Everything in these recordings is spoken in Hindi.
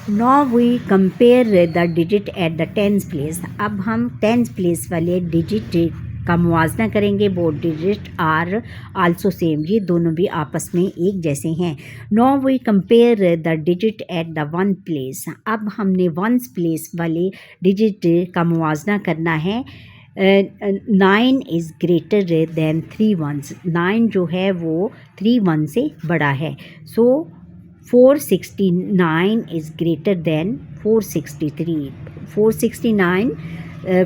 Now we compare the digit at the tens place. अब हम टेंस प्लेस वाले डिजिट का मुवाजना करेंगे। Both digit are also same, ये दोनों भी आपस में एक जैसे हैं। Now we compare the digit at the one place. अब हमने वंस प्लेस वाले डिजिट का मुवाजना करना है। 9 इज़ ग्रेटर दैन 3 वंस। 9 जो है वो 3 वन से बड़ा है। सो 469 is greater than 463। 469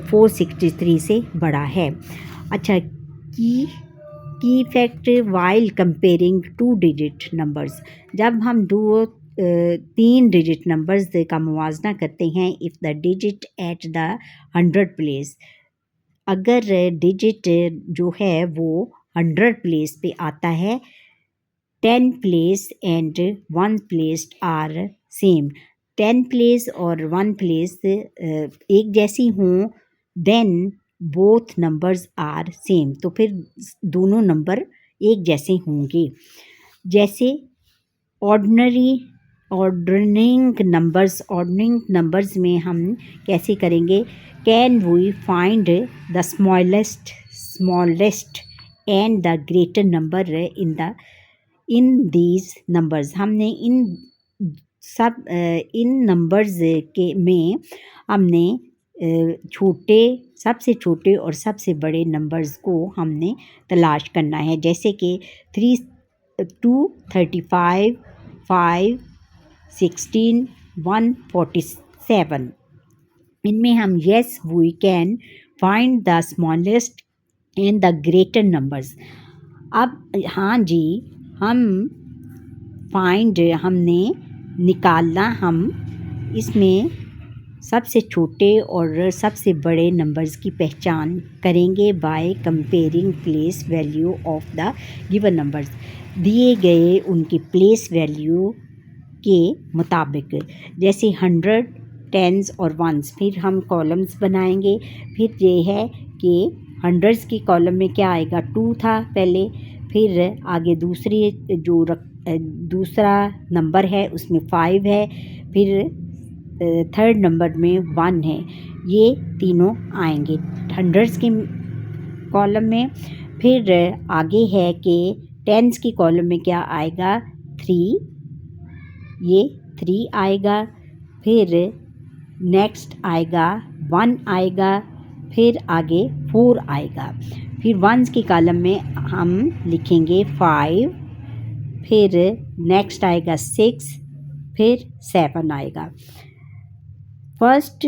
463 से बड़ा है। अच्छा, key fact while comparing two digit numbers. जब हम तीन डिजिट नंबर्स का मुवाजना करते हैं, if the digit at the 100 place, अगर डिजिट जो है वो 100 प्लेस पे आता है, 10 place and 1 place are same. 10 place और 1 प्लेस एक जैसी हों, then both numbers are same, तो फिर दोनों नंबर एक जैसे होंगे। जैसे ऑर्डरिंग नंबर्स में हम कैसे करेंगे? Can we find the smallest and the greater number in these numbers. हमने इन नंबर्स के में हमने सबसे छोटे और सबसे बड़े नंबर्स को हमने तलाश करना है। जैसे कि 3 2 35 5 16 147। इनमें हम yes we can find the smallest and the greater numbers. अब हाँ जी, हमने निकालना, हम इसमें सबसे छोटे और सबसे बड़े नंबर्स की पहचान करेंगे bye comparing place value of the given numbers, दिए गए उनकी प्लेस वैल्यू के मुताबिक। जैसे 100, टेंस और वंस। फिर हम कॉलम्स बनाएंगे। फिर ये है कि हंड्रेड्स की कॉलम में क्या आएगा? 2 था पहले, फिर आगे दूसरा नंबर है उसमें 5 है, फिर थर्ड नंबर में 1 है। ये तीनों आएंगे हंड्रेड्स की कॉलम में। फिर आगे है कि टेंस की कॉलम में क्या आएगा? 3, ये 3 आएगा। फिर नेक्स्ट आएगा 1 आएगा, फिर आगे 4 आएगा। फिर वंस की कॉलम में हम लिखेंगे 5, फिर नेक्स्ट आएगा 6, फिर 7 आएगा। First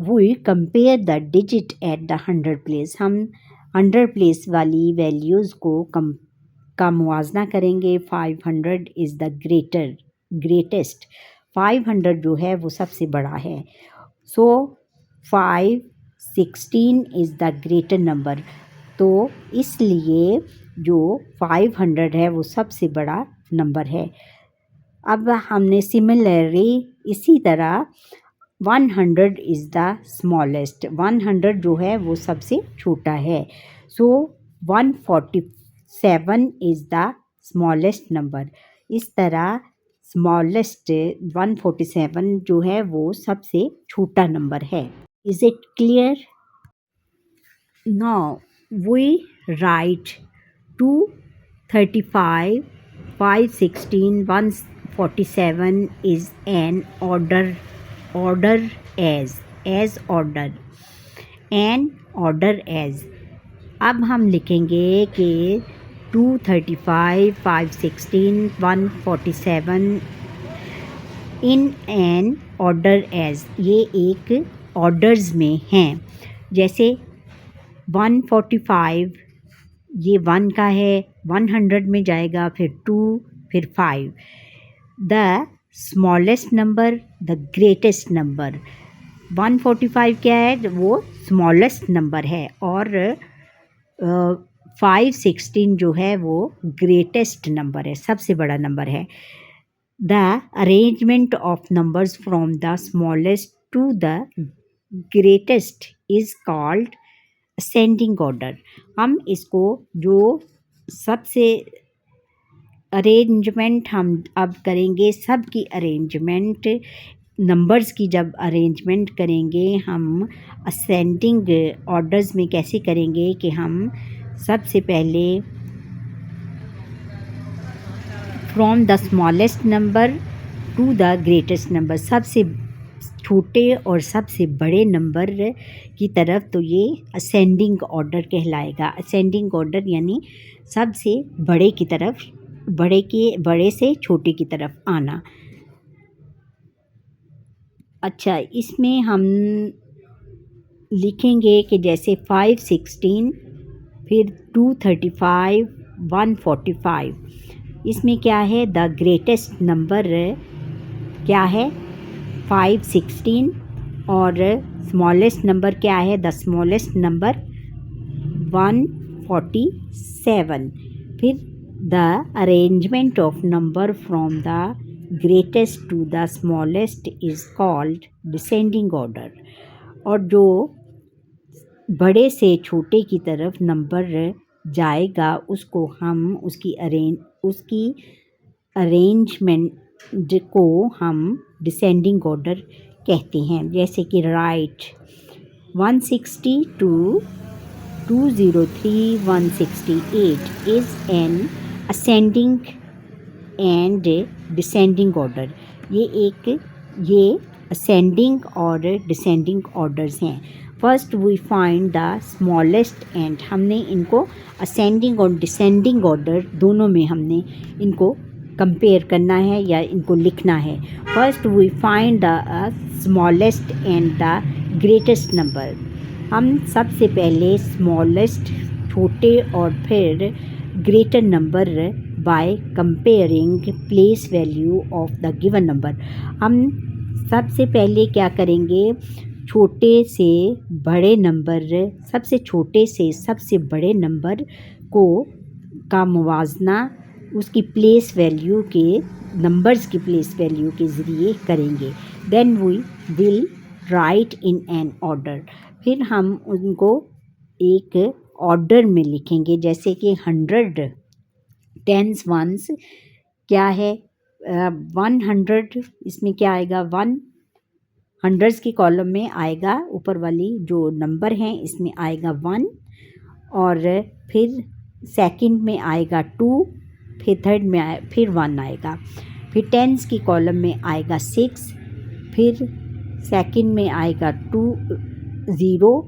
we compare the digit at the 100 place. हम 100 प्लेस वाली वैल्यूज़ का मुवाजना करेंगे। 500 इज़ द ग्रेटेस्ट। 500 जो है वो सबसे बड़ा है। सो 516 इज़ द ग्रेटर नंबर। तो इसलिए जो 500 है वो सबसे बड़ा नंबर है। अब हमने सिमिलरली इसी तरह 100 इज़ द स्मॉलेस्ट। 100 जो है वो सबसे छोटा है। सो 147 इज़ द स्मॉलेस्ट नंबर। इस तरह स्मॉलेस्ट 147 जो है वो सबसे छोटा नंबर है। Is it clear? Now we write 235 516 147 is an order as order as. अब हम लिखेंगे कि 235 516 147 इन एन ऑर्डर एज, ये एक ऑर्डर्स में हैं। जैसे 145 ये 1 का है, 100 में जाएगा, फिर 2, फिर 5। The smallest number, the greatest number. 145 क्या है? वो स्मॉलेस्ट नंबर है, और 516 जो है वो ग्रेटेस्ट नंबर है, सबसे बड़ा नंबर है। The arrangement of numbers from the smallest to the greatest is called ascending order. हम इसको जो सबसे अरेंजमेंट हम अब करेंगे, सब की अरेंजमेंट नंबर्स की जब अरेंजमेंट करेंगे हम असेंडिंग ऑर्डर्स में कैसे करेंगे कि हम सबसे पहले from the smallest number two the greatest number, सबसे छोटे और सबसे बड़े नंबर की तरफ, तो ये असेंडिंग ऑर्डर कहलाएगा। असेंडिंग ऑर्डर यानी सबसे बड़े की तरफ, बड़े से छोटे की तरफ आना। अच्छा, इसमें हम लिखेंगे कि जैसे 516, फिर 235, 145। इसमें क्या है, द ग्रेटेस्ट नंबर क्या है 516 और स्मॉलेस्ट नंबर क्या है, द स्मॉलेस्ट नंबर 147। फिर the arrangement of number from the greatest to the smallest is called descending order. और जो बड़े से छोटे की तरफ नंबर जाएगा उसको हम उसकी अरेंजमेंट को हम डिसेंडिंग ऑर्डर कहते हैं। जैसे कि write 160 to 203 168 is an ascending and descending order. ये असेंडिंग और डिसेंडिंग ऑर्डर्स हैं। First we find the smallest and, हमने इनको असेंडिंग और डिसेंडिंग ऑर्डर दोनों में हमने इनको कंपेयर करना है या इनको लिखना है। First we find the smallest and the greatest number. हम सबसे पहले स्मॉलेस्ट छोटे और फिर greater number by comparing place value of the given number. हम सबसे पहले क्या करेंगे, छोटे से बड़े नंबर, सबसे छोटे से सबसे बड़े नंबर का मुवाजना उसकी प्लेस वैल्यू के, नंबर्स की प्लेस वैल्यू के ज़रिए करेंगे। Then we will write in an order. फिर हम उनको एक ऑर्डर में लिखेंगे। जैसे कि 100 टेंस वंस क्या है, 100, इसमें क्या आएगा, 1 हंड्रेड्स की कॉलम में आएगा, ऊपर वाली जो नंबर हैं इसमें आएगा 1, और फिर सेकंड में आएगा 2, फिर थर्ड में फिर 1 आएगा। फिर टेंस की कॉलम में आएगा 6, फिर सेकंड में आएगा 2 0,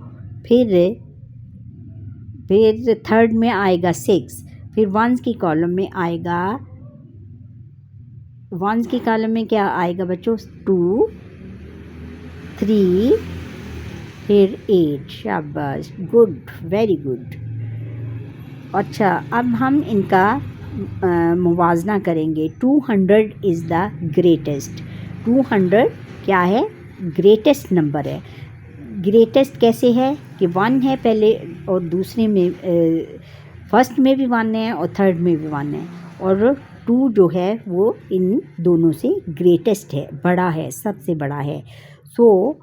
फिर थर्ड में आएगा 6, फिर वंस की कॉलम में आएगा, वंस की कॉलम में क्या आएगा बच्चों, 2 3, फिर 8। शाबाश, गुड, वेरी गुड। अच्छा, अब हम इनका मुवाजना करेंगे। 200 इज़ द ग्रेटेस्ट। 200 क्या है, ग्रेटेस्ट नंबर है। ग्रेटेस्ट कैसे है कि 1 है पहले, और दूसरे में फर्स्ट में भी 1 है और थर्ड में भी 1 है, और 2 जो है वो इन दोनों से ग्रेटेस्ट है, बड़ा है, सबसे बड़ा है। So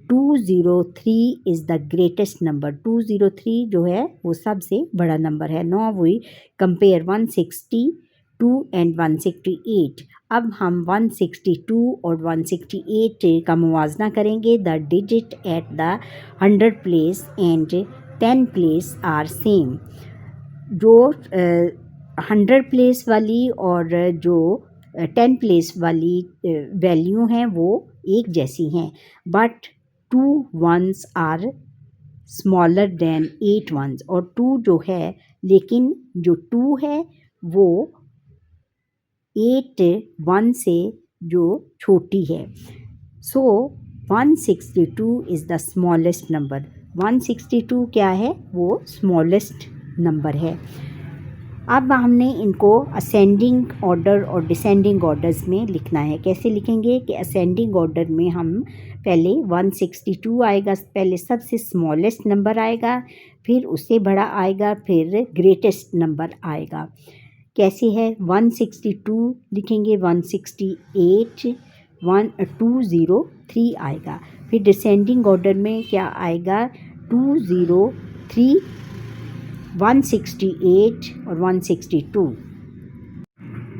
203 is the greatest number. 203 जो है वो सबसे बड़ा नंबर है। Now we compare 162 and 168। अब हम 162 और 168 का मुवाजना करेंगे। The digit at the 100 place and 10 place are same. जो 100 प्लेस वाली और जो 10 प्लेस वाली वैल्यू हैं वो एक जैसी हैं, but 2 ones are smaller than 8 ones। और 2 जो है, लेकिन जो 2 है वो 8 1 से जो छोटी है। सो 162 इज़ द स्मॉलेस्ट नंबर। 162 क्या है, वो स्मॉलेस्ट नंबर है। अब हमने इनको असेंडिंग ऑर्डर और डिसेंडिंग ऑर्डर्स में लिखना है। कैसे लिखेंगे कि असेंडिंग ऑर्डर में हम पहले 162 आएगा, पहले सबसे स्मॉलेस्ट नंबर आएगा, फिर उससे बड़ा आएगा, फिर ग्रेटेस्ट नंबर आएगा। कैसे है, 162 लिखेंगे, 168, 203 आएगा। फिर डिसेंडिंग ऑर्डर में क्या आएगा, 203, 168 और 162।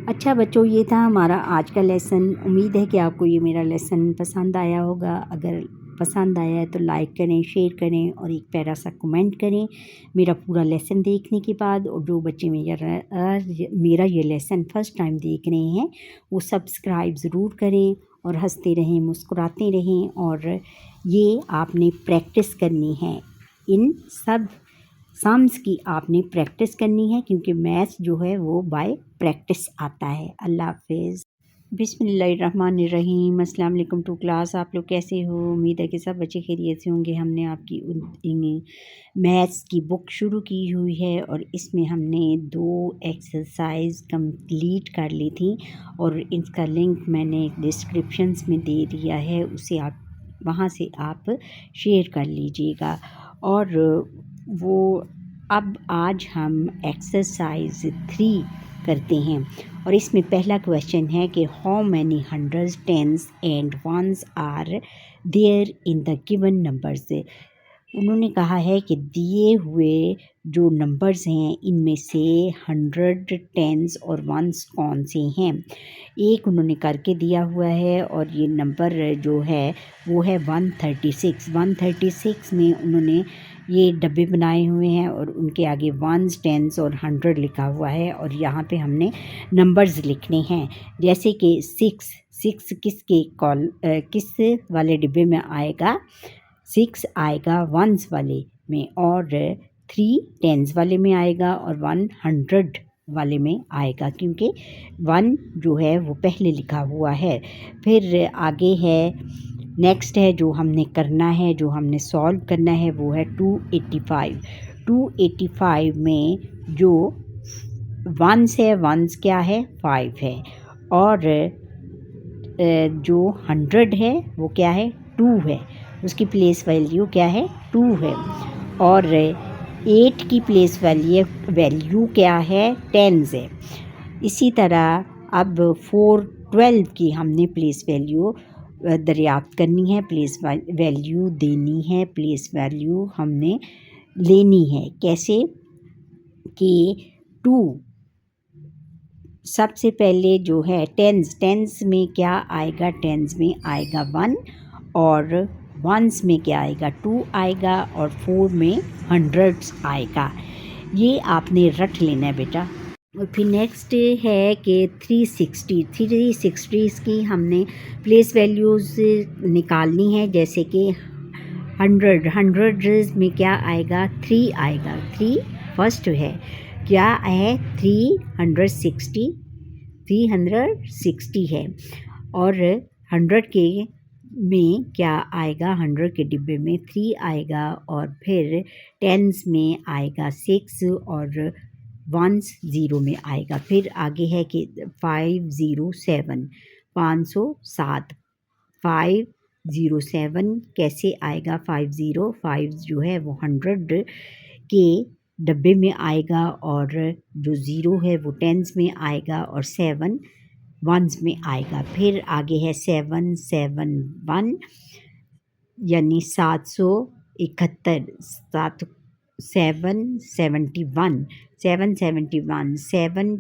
अच्छा बच्चों, ये था हमारा आज का लेसन। उम्मीद है कि आपको ये मेरा लेसन पसंद आया होगा। अगर पसंद आया है तो लाइक करें, शेयर करें और एक प्यारा सा कमेंट करें मेरा पूरा लेसन देखने के बाद। और जो बच्चे मेरा ये लेसन फ़र्स्ट टाइम देख रहे हैं वो सब्सक्राइब ज़रूर करें और हंसते रहें, मुस्कुराते रहें। और ये आपने प्रैक्टिस करनी है, इन सब सम्स की आपने प्रैक्टिस करनी है, क्योंकि मैथ्स जो है वो बाय प्रैक्टिस आता है। अल्लाह हाफिज़। बिस्मिल्लाहिर्रहमानिर्रहीम। अस्सलाम वालेकुम टू क्लास। आप लोग कैसे हो? उम्मीद है कि सब बच्चे खैरियत से होंगे। हमने आपकी मैथ्स की बुक शुरू की हुई है और इसमें हमने 2 एक्सरसाइज कंप्लीट कर ली थी और इसका लिंक मैंने डिस्क्रिप्शंस में दे दिया है, उसे आप वहाँ से आप शेयर कर लीजिएगा। और वो अब आज हम एक्सरसाइज 3 करते हैं और इसमें पहला क्वेश्चन है कि how many hundreds, tens and ones are there in the given numbers. उन्होंने कहा है कि दिए हुए जो नंबर्स हैं इनमें से 100, टेंस और वंस कौन से हैं। एक उन्होंने करके दिया हुआ है और ये नंबर जो है वो है 136। 136 में उन्होंने ये डब्बे बनाए हुए हैं और उनके आगे वंस, टेंस और 100 लिखा हुआ है। और यहाँ पे हमने नंबर्स लिखने हैं, जैसे कि 6 किस वाले डिब्बे में आएगा। 6 आएगा वंस वाले में और 3 टेंस वाले में आएगा और 100 वाले में आएगा, क्योंकि 1 जो है वो पहले लिखा हुआ है। फिर आगे है, नेक्स्ट है जो हमने करना है, जो हमने सॉल्व करना है वो है 285। 285 में जो वंस है, वंस क्या है, 5 है। और जो 100 है वो क्या है, 2 है। उसकी प्लेस वैल्यू क्या है, 2 है। और 8 की प्लेस वैल्यू क्या है, 10 है। इसी तरह अब 412 की हमने प्लेस वैल्यू दरियाफ्त करनी है, प्लेस वैल्यू देनी है, प्लेस वैल्यू हमने लेनी है। कैसे कि 2 सबसे पहले जो है टेंस में क्या आएगा, टेंस में आएगा 1 और वंस में क्या आएगा, 2 आएगा और 4 में 100 आएगा। ये आपने रट लेना है बेटा। और फिर नेक्स्ट है कि 360 की हमने प्लेस वैल्यूज़ निकालनी है, जैसे कि 100 में क्या आएगा, 3 आएगा। 3 फर्स्ट है, क्या है, 360 है। और 100 के में क्या आएगा, 100 के डिब्बे में 3 आएगा। और फिर टेंस में आएगा 6 और वंस 0 में आएगा। फिर आगे है कि 507 507 कैसे आएगा, 5 जो है वो 100 के डब्बे में आएगा और जो 0 है वो टेंस में आएगा और 7 वंस में आएगा। फिर आगे है 771 यानी 771 771 7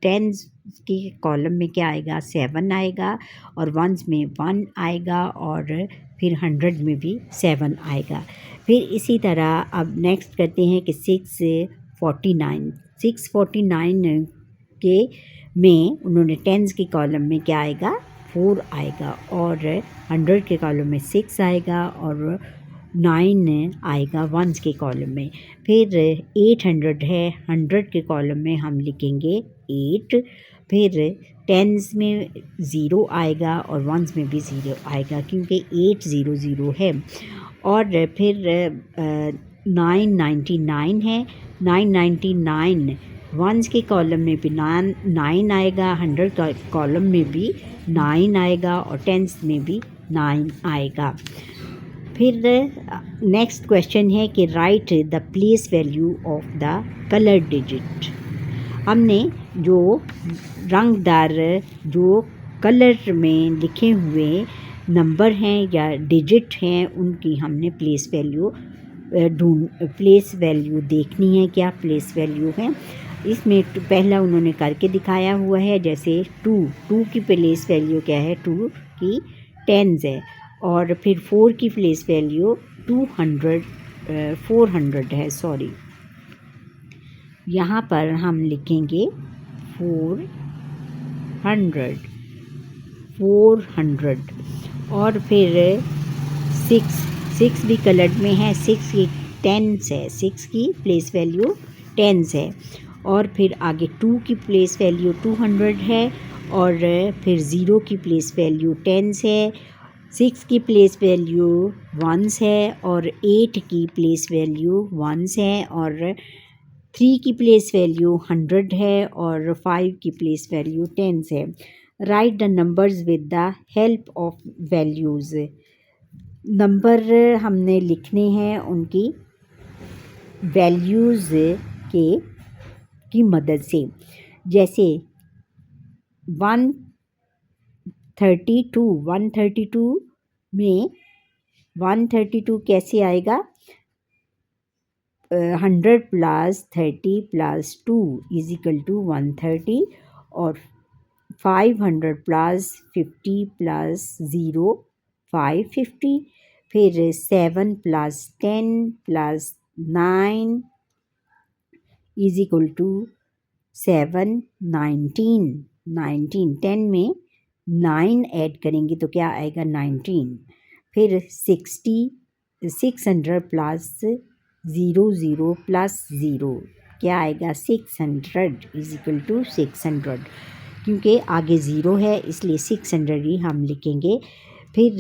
टेंस के कॉलम में क्या आएगा, 7 आएगा और वंस में 1 आएगा और फिर 100 में भी 7 आएगा। फिर इसी तरह अब नेक्स्ट करते हैं कि 649 के में उन्होंने टेंस के कॉलम में क्या आएगा, 4 आएगा और 100 के कॉलम में 6 आएगा और 9 आएगा वंस के कॉलम में। फिर 800 है, 100 के कॉलम में हम लिखेंगे 8। फिर टेंस में 0 आएगा और वंस में भी 0 आएगा, क्योंकि 800 है। और फिर 999 है, 999 वंस के कॉलम में भी 9 आएगा, 100 का कॉलम में भी 9 आएगा और टेंस में भी 9 आएगा। फिर नेक्स्ट क्वेश्चन है कि right the place value of the colour digit. हमने जो रंगदार जो कलर में लिखे हुए नंबर हैं या डिजिट हैं उनकी हमने प्लेस वैल्यू देखनी है, क्या प्लेस वैल्यू है। इसमें पहला उन्होंने करके दिखाया हुआ है, जैसे टू की प्लेस वैल्यू क्या है, टू की टेंस है, और फिर 4 की प्लेस वैल्यू 400 है, सॉरी। यहाँ पर हम लिखेंगे 400 और फिर 6 भी कलर्ड में है, 6 की टेंस है, 6 की प्लेस वैल्यू टेंस है, और फिर आगे 2 की प्लेस वैल्यू 200 है, और फिर 0 की प्लेस वैल्यू टेंस है, 6 की प्लेस वैल्यू वंस है, और 8 की प्लेस वैल्यू वंस है, और 3 की प्लेस वैल्यू 100 है, और 5 की प्लेस वैल्यू टेंस है। Right the numbers with the help of values. Number हमने लिखने हैं उनकी वैल्यूज़ की मदद से। जैसे 132 में 132 कैसे आएगा, 100 + 30 + 2 = 130, और 500 + 50 + 0 550, फिर 7 + 10 + 9 = 7 19 10 में 9 ऐड करेंगे तो क्या आएगा, 19। फिर 600 + 00 + 0 क्या आएगा, 600 = 600, क्योंकि आगे 0 है इसलिए 600 ही हम लिखेंगे। फिर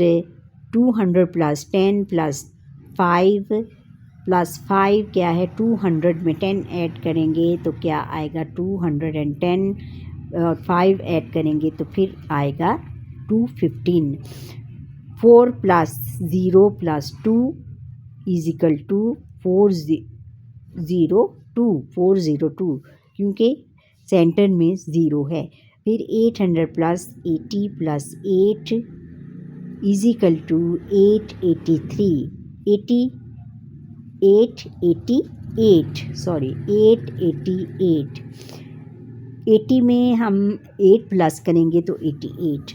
200 + 10 + 5 + 5 क्या है, 200 में 10 ऐड करेंगे तो क्या आएगा, 210, और 5 ऐड करेंगे तो फिर आएगा 215। 4 + 0 + 2 = 402 क्योंकि सेंटर में 0 है। फिर 800 + 80 + 8 = 883 888 80 में हम 8 प्लस करेंगे तो 88।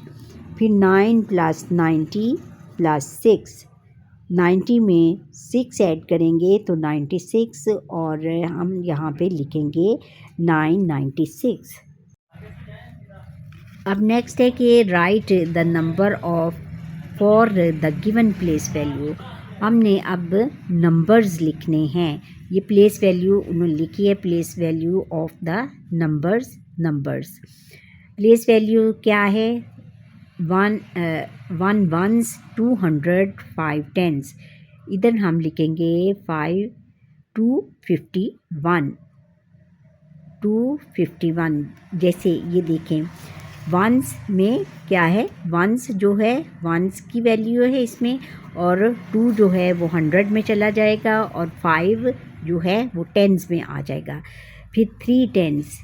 फिर 9 + 90 + 6 90 में 6 ऐड करेंगे तो 96, और हम यहाँ पे लिखेंगे 996। अब नेक्स्ट है कि right the number of for the given place value. हमने अब नंबर्स लिखने हैं। ये प्लेस वैल्यू उन्होंने लिखी है, place value of the numbers. Place value क्या है, 1 वंस, 200, 5 टेंस। इधर हम लिखेंगे 5 251 जैसे ये देखें, वंस में क्या है, वंस जो है वंस की वैल्यू है इसमें, और 2 जो है वो 100 में चला जाएगा, और 5 जो है वो टेंस में आ जाएगा। फिर 3 टेंस,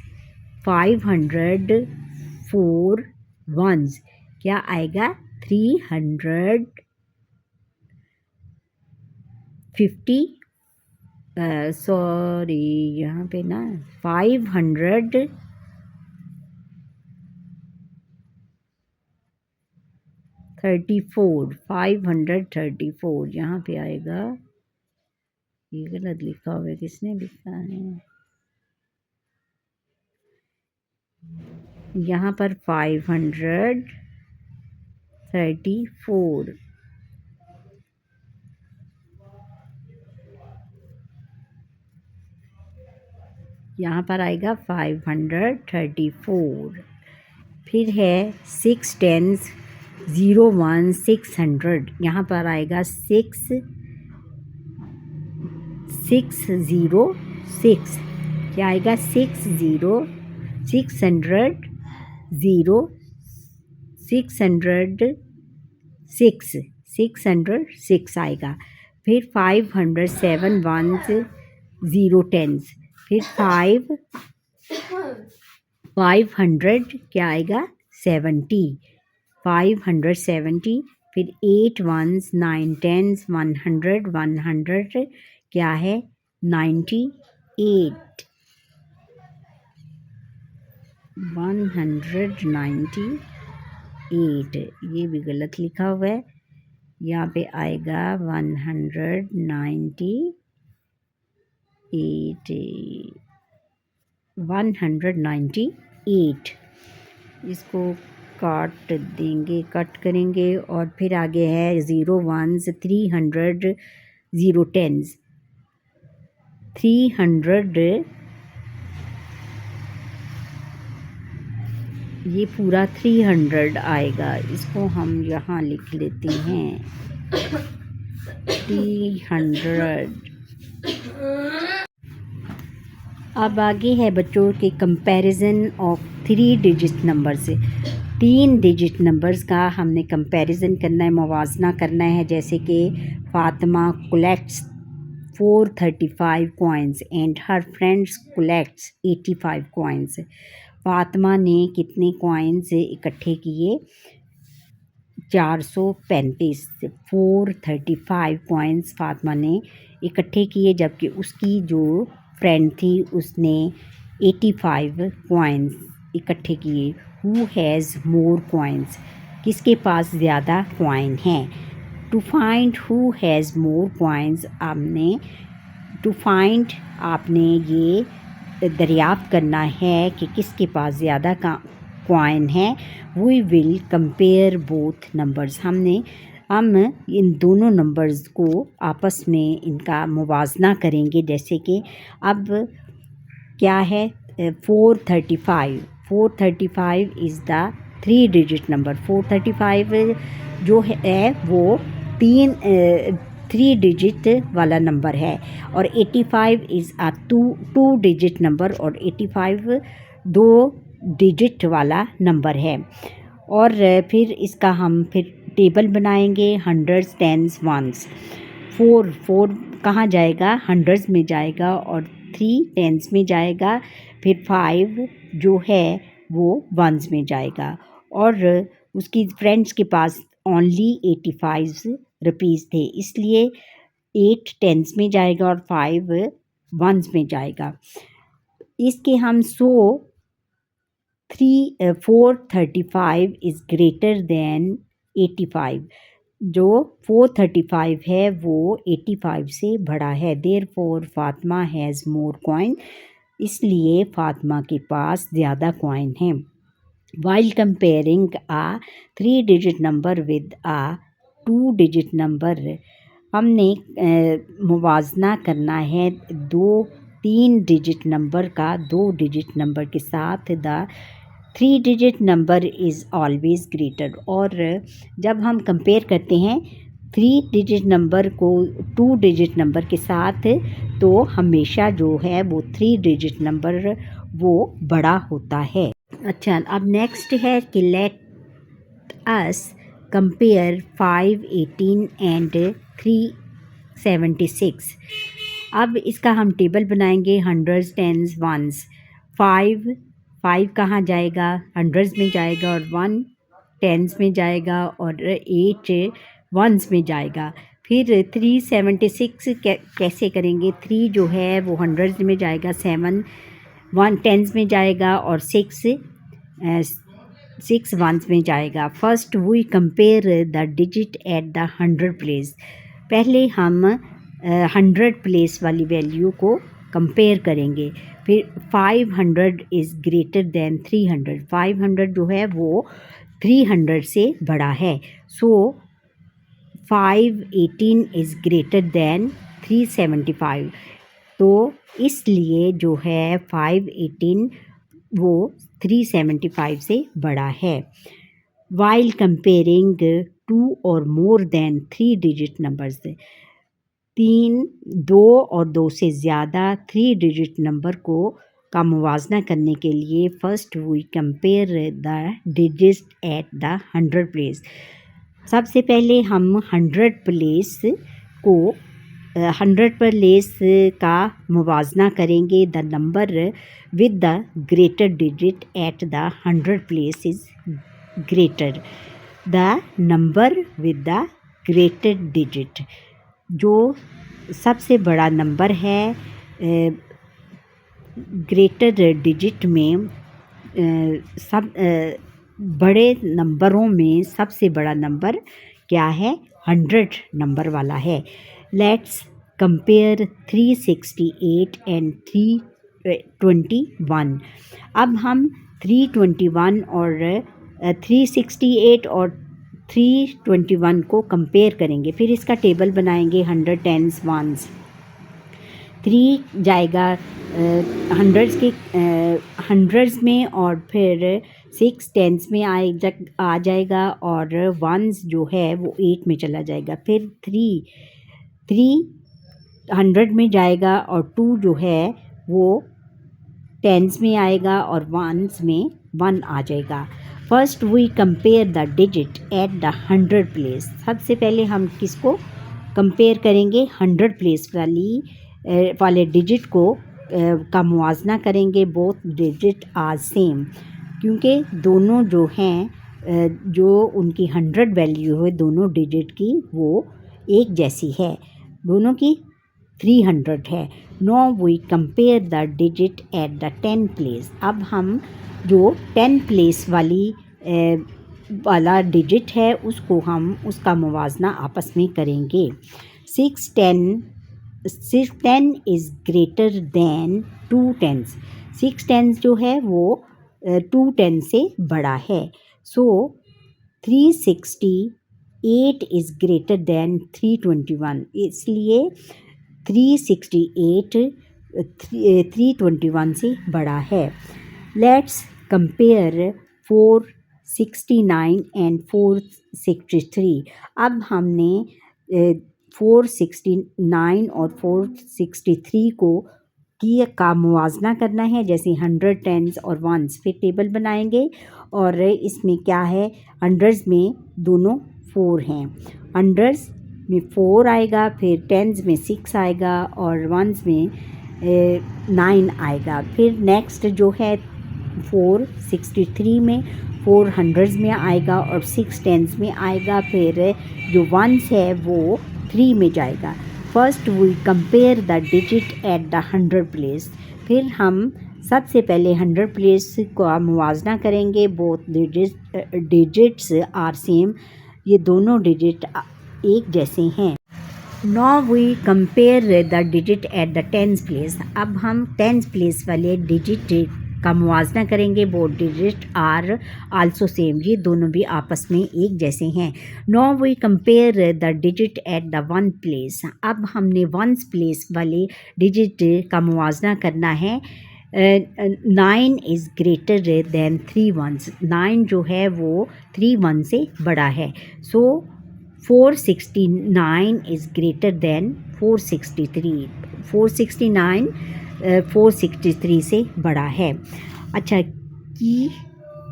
500 4 वंस क्या आएगा, 350, सॉरी यहाँ पे ना 534 534 यहाँ पे आएगा, ये गलत लिखा हुआ है, किसने लिखा है यहाँ पर 534, यहाँ पर आएगा 534। फिर है 6 टेंस, 0 1 600, यहाँ पर आएगा 606 क्या आएगा, 606 आएगा। फिर 507 वंस, 0 टेंस, फिर 500 क्या आएगा, 70 570। फिर 8 वंस, 9 टेंस, 100 क्या है, 98 198, ये भी गलत लिखा हुआ है, यहाँ पे आएगा 198, इसको काट देंगे, कट करेंगे और फिर आगे है 0 1s 300 0 10s 300, ये पूरा 300 आएगा, इसको हम यहाँ लिख लेते हैं 300। अब आगे है बच्चों के कंपैरिजन ऑफ 3 डिजिट नंबर से। 3 डिजिट नंबर्स का हमने कंपैरिजन करना है, मुवाजना करना है। जैसे कि Fatima collects 435 coins and her friends collects 85 coins. Fatima ने कितने कॉइन्स इकट्ठे किए? 435। 435 कॉइन्स फातिमा ने इकट्ठे किए, जबकि उसकी जो फ्रेंड थी उसने 85 कॉइन्स इकट्ठे किए। Who has more coins? किसके पास ज़्यादा कॉइन हैं? To find who has more coins, आपने ये दरियाफ्त करना है कि किसके पास ज़्यादा कॉइन है। We will compare both numbers, हम इन दोनों नंबर्स को आपस में इनका मुवाजना करेंगे। जैसे कि अब क्या है 435 इज़ द 3 डिजिट नंबर। 435 जो है वो 3 डिजिट वाला नंबर है, और 85 इज़ अ 2 डिजिट नंबर, और 85 2 डिजिट वाला नंबर है। और फिर इसका हम फिर टेबल बनाएंगे, हंड्रेड्स, टेंस, वंस। 4 कहाँ जाएगा? हंड्रेड्स में जाएगा, और 3 टेंस में जाएगा। फिर 5 जो है वो वंस में जाएगा, और उसकी फ्रेंड्स के पास ओनली 85 रुपीज़ थे, इसलिए 8 टेंस में जाएगा और 5 वंस में जाएगा। इसके हम 435 इज़ ग्रेटर देन 85, जो 435 है वो 85 से बड़ा है। Therefore Fatima has more coin, इसलिए फातिमा के पास ज़्यादा कॉइन हैं। While comparing a 3 digit number with a 2 digit number, हमने मुवाजना करना है 3 डिजिट नंबर का 2 डिजिट नंबर के साथ। The 3 digit number is always greater, और जब हम कंपेयर करते हैं 3 डिजिट नंबर को 2 डिजिट नंबर के साथ, तो हमेशा जो है वो 3 डिजिट नंबर वो बड़ा होता है। अच्छा, अब नेक्स्ट है कि लेट अस कंपेयर 518 एंड 376। अब इसका हम टेबल बनाएंगे, हंड्रेड्स, टेंस, वंस। 5 कहाँ जाएगा? हंड्रेड्स में जाएगा, और 1 टेंस में जाएगा, और 8 वंस में जाएगा। फिर 376 कैसे करेंगे? 3 जो है वो हंड्रेड्स में जाएगा, 7 1 टेंस में जाएगा, और 6 वंस में जाएगा। First we compare the digit at the 100 place. पहले हम 100 प्लेस वाली वैल्यू को कंपेयर करेंगे। फिर 500 इज़ ग्रेटर देन 300, 500 जो है वो 300 से बड़ा है। सो 518 इज़ ग्रेटर देन 375, तो इसलिए जो है 518 वो 375 से बड़ा है। वाइल कंपेयरिंग 2 और मोर देन 3 डिजिट नंबर्स, 2 और 2 से ज़्यादा 3 डिजिट नंबर का मुवाजना करने के लिए first we compare the digit at the 100 place. सबसे पहले हम 100 प्लेस को 100 प्लेस का मुवाजना करेंगे। The number with the greater digit at the 100 place is greater. The number with the greater digit, जो सबसे बड़ा नंबर है ग्रेटर डिजिट में बड़े नंबरों में सबसे बड़ा नंबर क्या है? 100 नंबर वाला है। Let's compare 368 and 321। अब हम 321 और 368 और 321 को कंपेयर करेंगे। फिर इसका टेबल बनाएंगे 100 टेंस वंस। 3 जाएगा हंड्रेड्स में और फिर 6 टेंस में आ जाएगा और वंस जो है वो 8 में चला जाएगा। फिर 3 100 में जाएगा और 2 जो है वो टेंस में आएगा और वंस में 1 आ जाएगा। First we compare the digit at the 100 place. सबसे पहले हम किसको कंपेयर करेंगे? 100 प्लेस वाले डिजिट को का मुआवजा करेंगे। बोथ डिजिट आर सेम, क्योंकि दोनों जो हैं जो उनकी 100 वैल्यू है दोनों डिजिट की वो एक जैसी है, दोनों की 300 है। Now we compare the digit at the 10 place. अब हम जो 10 प्लेस वाला डिजिट है उसको हम उसका मुवाजना आपस में करेंगे। 610 is greater than 2 10s। 6 10s जो है वो 2 10 से बड़ा है। सो 368 इज़ ग्रेटर दैन 321, इसलिए 368 321 से बड़ा है। Let's compare 469 and 463। अब हमने 469 और 463 का मुवाजना करना है, जैसे 100 टेंस और वंस। फिर टेबल बनाएंगे और इसमें क्या है, हंड्रेड्स में दोनों 4 हैं, हंड्रेड्स में 4 आएगा, फिर टेंस में 6 आएगा और वंस में 9 आएगा। फिर नेक्स्ट जो है 463 में 4 हंड्रेड्स में आएगा और 6 टेंस में आएगा। फिर जो वंस है वो 3 में जाएगा। First we compare the digit at the 100 place. फिर हम सबसे पहले 100 प्लेस का मुवाजना करेंगे। बोथ डिजिट्स आर सेम, ये दोनों डिजिट एक जैसे हैं। Now we compare the digit at the 10th place. अब हम 10th प्लेस वाले डिजिट का मुवाजना करेंगे। Both digit are also same, ये दोनों भी आपस में एक जैसे हैं। Now we compare the digit at the 1 place. अब हमने 1 प्लेस वाले डिजिट का मुवाजना करना है। 9 इज़ ग्रेटर दैन 3 1s। 9 जो है वो 3 1 से बड़ा है। सो 469 इज़ ग्रेटर दैन 463। 469 463 से बड़ा है। अच्छा,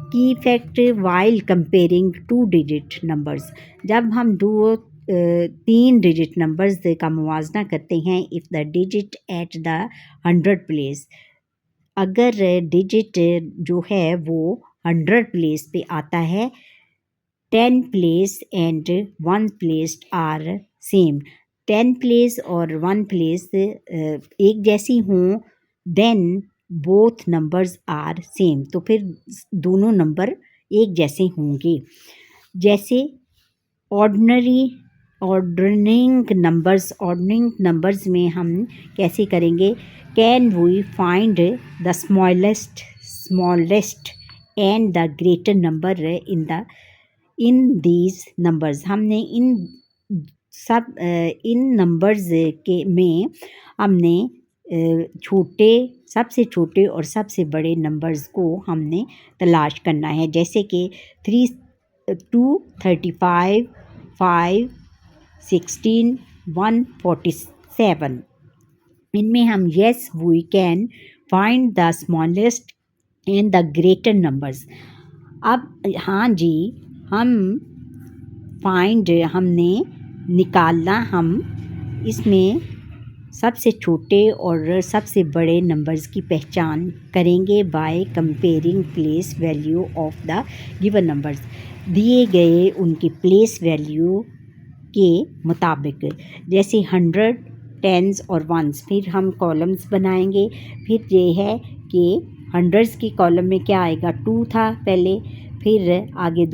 key fact while comparing 2 digit numbers. जब हम 3 डिजिट नंबर्स का मुवाजना करते हैं, if the digit at the 100 place, अगर डिजिट जो है वो 100 प्लेस पे आता है, 10 place and 1 place are same. 10 place और 1 प्लेस एक जैसी हों, then both numbers are same, तो फिर दोनों नंबर एक जैसे होंगे। जैसे ऑर्डरिंग नंबर्स में हम कैसे करेंगे? Can we find the smallest and the greater number in these numbers. हमने इन नंबर्स में हमने सबसे छोटे और सबसे बड़े नंबर्स को हमने तलाश करना है। जैसे कि 3 2 35 5 16 147। इनमें हम yes we can find the smallest and the greater numbers. अब हाँ जी, हमने निकालना, हम इसमें सबसे छोटे और सबसे बड़े नंबर्स की पहचान करेंगे bye comparing place value of the given numbers, दिए गए उनकी प्लेस वैल्यू के मुताबिक। जैसे 100 टेंस और वंस। फिर हम कॉलम्स बनाएंगे। फिर ये है कि हंड्रेड्स की कॉलम में क्या आएगा, 2 था पहले, फिर आगे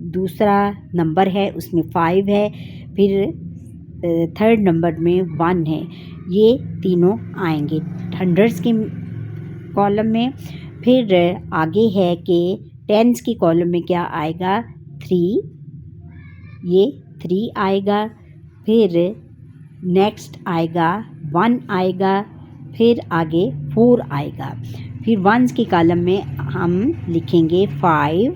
दूसरा नंबर है उसमें 5 है, फिर थर्ड नंबर में 1 है। ये तीनों आएंगे हंड्रेड्स के कॉलम में। फिर आगे है कि टेंस की कॉलम में क्या आएगा, 3, ये 3 आएगा। फिर नेक्स्ट आएगा 1 आएगा, फिर आगे 4 आएगा। फिर वंस की कॉलम में हम लिखेंगे 5,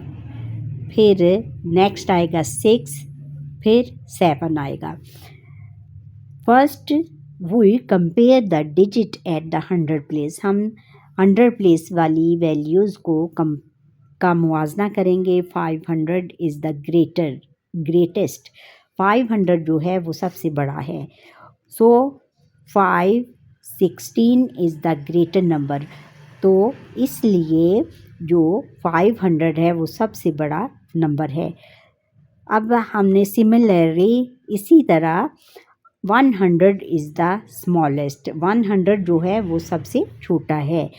फिर नेक्स्ट आएगा 6, फिर 7 आएगा। First we compare the digit at the 100 place. हम 100 प्लेस वाली वैल्यूज़ का मुआवजा करेंगे। 500 इज़ द ग्रेटेस्ट। 500 जो है वो सबसे बड़ा है। सो 516 इज़ द ग्रेटर नंबर। तो इसलिए जो 500 है वो सबसे बड़ा नंबर है। अब हमने सिमिलरली इसी तरह 100 इज़ द स्मॉलेस्ट। 100 जो है वो सबसे छोटा है।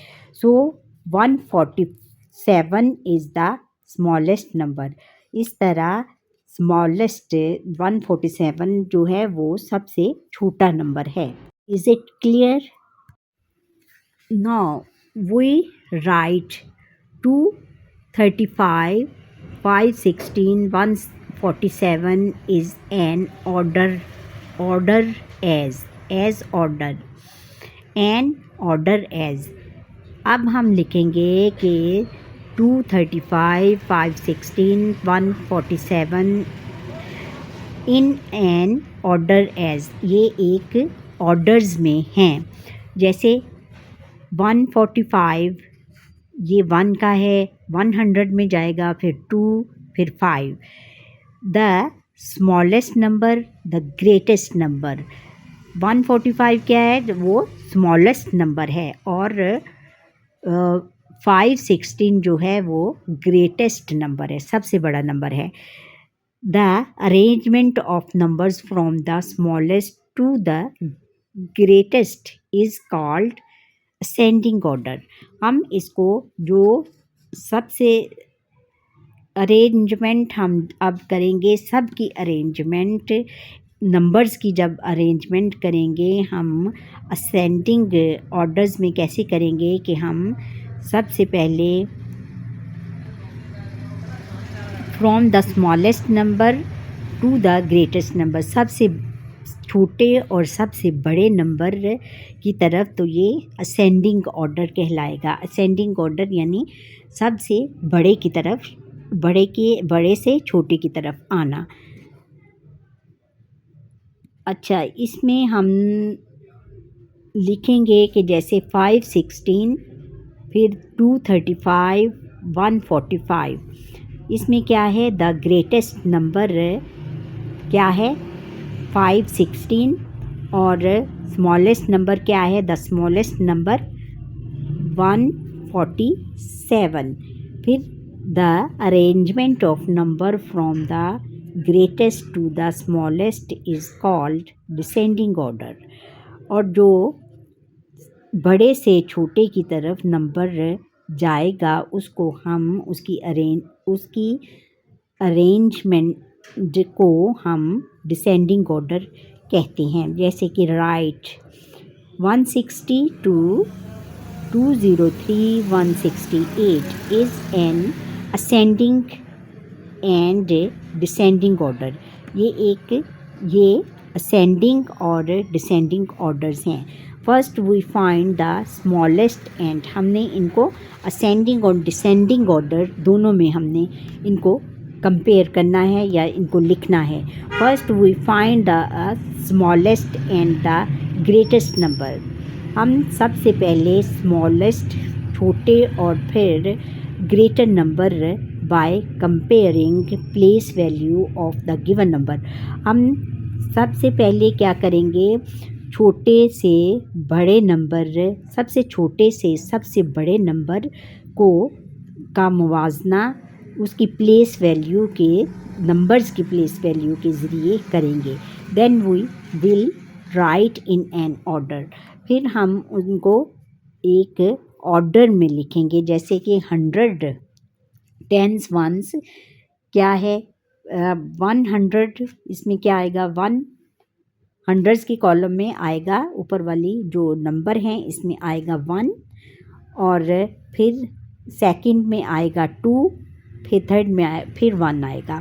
सो 147 इज़ द स्मॉलेस्ट नंबर। इस तरह स्मॉलेस्ट 147 जो है वो सबसे छोटा नंबर है। Is it clear? Now we write 235, 516, 147 is an order as order as. अब हम लिखेंगे कि 235, 516, 147 इन एन ऑर्डर एज, ये एक ऑर्डर्स में हैं। जैसे 145 ये 1 का है, 100 में जाएगा, फिर 2, फिर 5। The smallest number, the greatest number. 145 क्या है, वो स्मॉलेस्ट नंबर है, और 516 जो है वो ग्रेटेस्ट नंबर है, सबसे बड़ा नंबर है। The arrangement of numbers from the smallest to the greatest is called ascending order. हम इसको जो सबसे अरेंजमेंट हम अब करेंगे, सब की अरेंजमेंट, नंबर्स की जब अरेंजमेंट करेंगे हम असेंडिंग ऑर्डर्स में कैसे करेंगे कि हम सबसे पहले from the smallest number two the greatest number, सबसे छोटे और सबसे बड़े नंबर की तरफ, तो ये असेंडिंग ऑर्डर कहलाएगा। असेंडिंग ऑर्डर यानी सबसे बड़े की तरफ, बड़े से छोटे की तरफ आना। अच्छा, इसमें हम लिखेंगे कि जैसे 516, फिर 235, 145, इसमें क्या है, द ग्रेटेस्ट नंबर क्या है, 516, और स्मॉलेस्ट नंबर क्या है, द स्मॉलेस्ट नंबर 147। फिर the arrangement of number from the greatest to the smallest is called descending order. और जो बड़े से छोटे की तरफ नंबर जाएगा उसको हम उसकी अरेंजमेंट को हम डिसेंडिंग ऑर्डर कहते हैं। जैसे कि write 162, 203, 168 is an ascending and descending order. ये असेंडिंग और डिसेंडिंग ऑर्डर्स हैं। First we find the smallest and, हमने इनको असेंडिंग और डिसेंडिंग ऑर्डर दोनों में हमने इनको कंपेयर करना है या इनको लिखना है। First we find the smallest and the greatest number. हम सबसे पहले स्मॉलेस्ट छोटे और फिर greater number by comparing place value of the given number. हम सबसे पहले क्या करेंगे, छोटे से बड़े नंबर, सबसे छोटे से सबसे बड़े नंबर का मुवाजना उसकी प्लेस वैल्यू के, नंबर्स की प्लेस वैल्यू के ज़रिए करेंगे। Then we will write in an order. फिर हम उनको एक ऑर्डर में लिखेंगे। जैसे कि 100 टेंस वंस क्या है, 100 इसमें क्या आएगा, 1 हंड्रेड्स की कॉलम में आएगा, ऊपर वाली जो नंबर हैं इसमें आएगा 1, और फिर सेकंड में आएगा 2, फिर थर्ड में फिर 1 आएगा।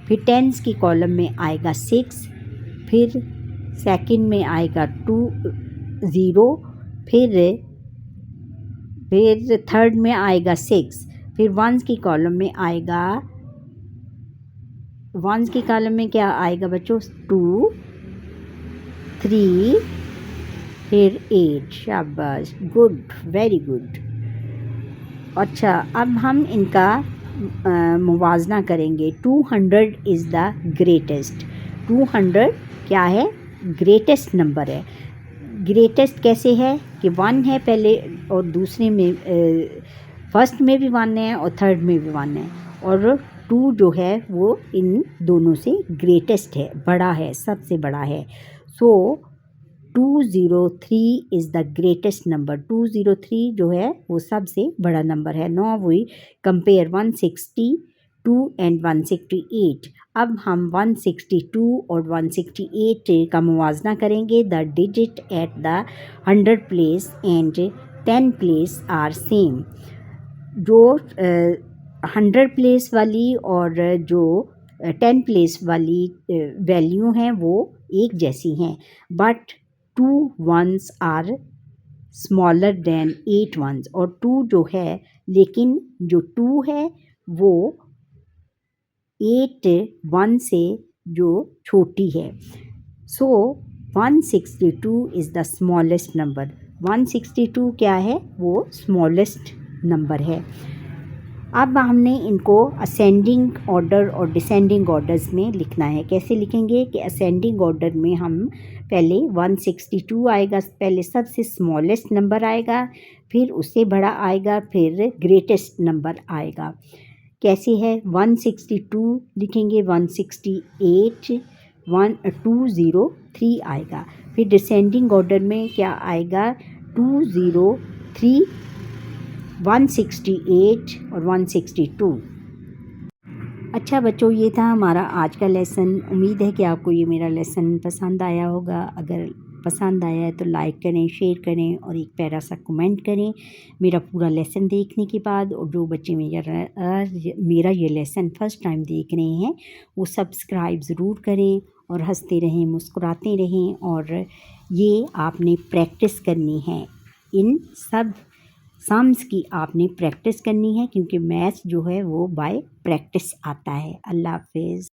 फिर टेंस की कॉलम में आएगा 6, फिर सेकंड में आएगा 2 0, फिर थर्ड में आएगा 6, फिर वंस की कॉलम में आएगा, वंस की कॉलम में क्या आएगा बच्चों, 2 3 फिर 8। शाबाश, गुड, वेरी गुड। अच्छा, अब हम इनका मुवाजना करेंगे। 200 इज़ द ग्रेटेस्ट। 200 क्या है, ग्रेटेस्ट नंबर है। ग्रेटेस्ट कैसे है कि 1 है पहले, और दूसरे में फर्स्ट में भी 1 है और थर्ड में भी 1 है, और 2 जो है वो इन दोनों से ग्रेटेस्ट है, बड़ा है, सबसे बड़ा है। So 203 is the greatest number. 203 जो है वो सबसे बड़ा नंबर है। Now we compare 162 and 168। अब हम 162 और 168 का मुवाजना करेंगे। The digit at the 100 place and 10 place are same. जो 100 प्लेस वाली और जो 10 प्लेस वाली वैल्यू हैं वो एक जैसी हैं, but 2 ones are smaller than 8 ones। और 2 जो है, लेकिन जो 2 है वो 8 1 से जो छोटी है। सो 162 इज़ द स्मॉलेस्ट नंबर। 162 क्या है, वो स्मॉलेस्ट नंबर है। अब हमने इनको असेंडिंग ऑर्डर और डिसेंडिंग ऑर्डर्स में लिखना है। कैसे लिखेंगे कि असेंडिंग ऑर्डर में हम पहले 162 आएगा, पहले सबसे स्मॉलेस्ट नंबर आएगा, फिर उससे बड़ा आएगा, फिर ग्रेटेस्ट नंबर आएगा। कैसे है, 162 लिखेंगे, 168 203 आएगा। फिर डिसेंडिंग ऑर्डर में क्या आएगा, 203 168 और 162। अच्छा बच्चों, ये था हमारा आज का लेसन। उम्मीद है कि आपको ये मेरा लेसन पसंद आया होगा। अगर पसंद आया है तो लाइक करें, शेयर करें और एक प्यारा सा कमेंट करें मेरा पूरा लेसन देखने के बाद। और जो बच्चे मेरा ये लेसन फ़र्स्ट टाइम देख रहे हैं वो सब्सक्राइब ज़रूर करें और हंसते रहें, मुस्कुराते रहें। और ये आपने प्रैक्टिस करनी है, इन सब सम्स की आपने प्रैक्टिस करनी है, क्योंकि मैथ्स जो है वो बाय प्रैक्टिस आता है। अल्लाह हाफ़िज़।